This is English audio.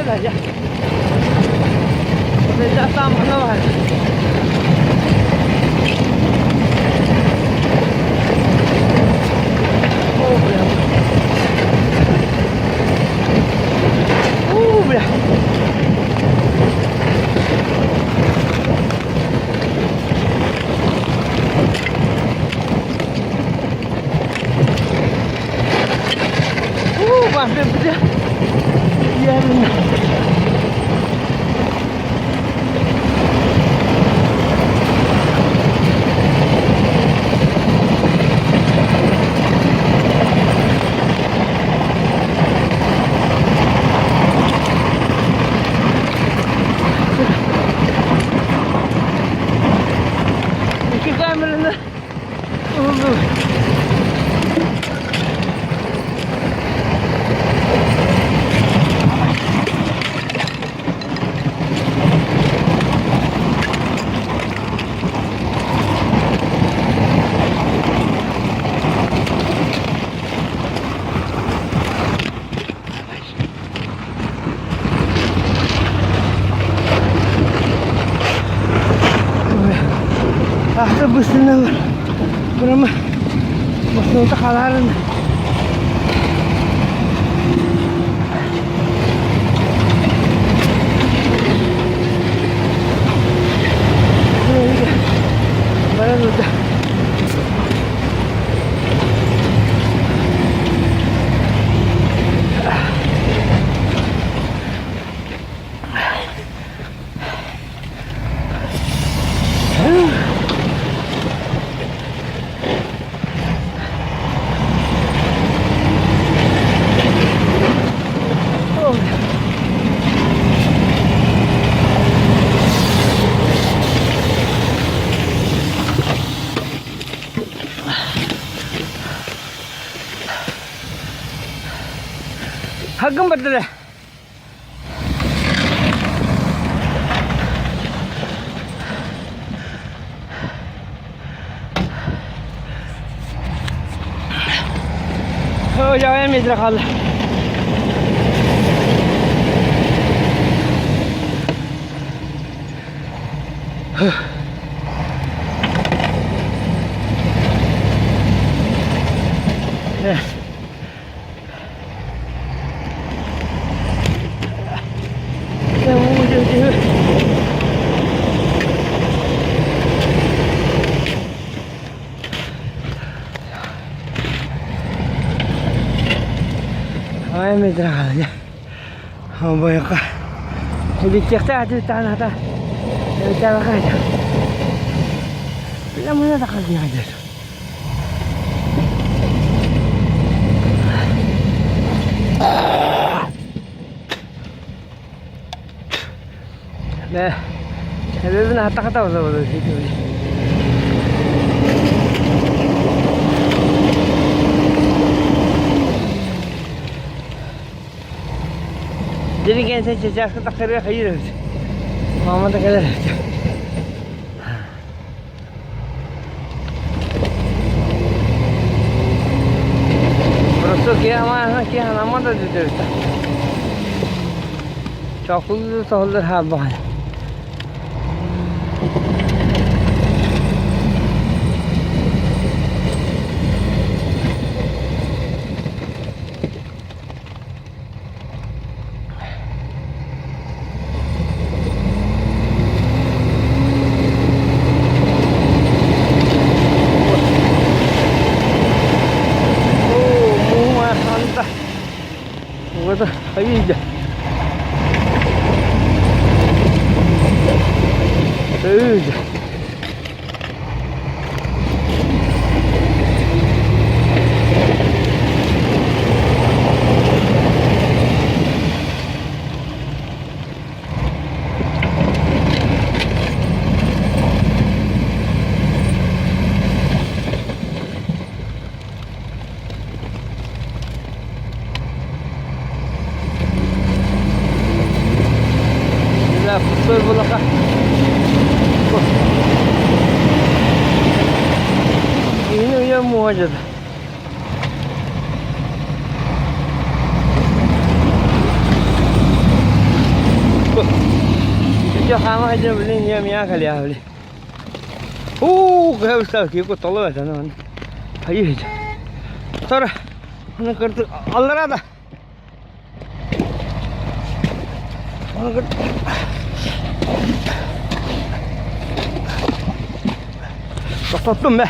saja. Tidak sama lawan. Oh, berat. Berat. Hampir berat. Iya benar. İki kameranın bus na naman. Pero mas nung takalaran. Parang udah. Hagam betul. Oh, jangan mitra kalah. Ay, may draka niya. Oh, boy ka. Hindi cek ta, ito tanah ta. Hindi cek ka niya. Bila mo na nakagya dyan. Nah, itu nak tak tahu sama situ. Jadi kan saya jajak tak kerja kaya dah. Mama tak kerja. Terus kia nama tu jadi. Cakul tu soalnya habis. What are you doing? Betul bola kah? Ini ya mau aja. Cho khám hai giờ lên nhà mía cái liao đi. Cái sao kia có tolo vậy nó. Thấy gì? Sao rồi? Nó cần tự ăn ra ta. Nó cần có tôm mẹ.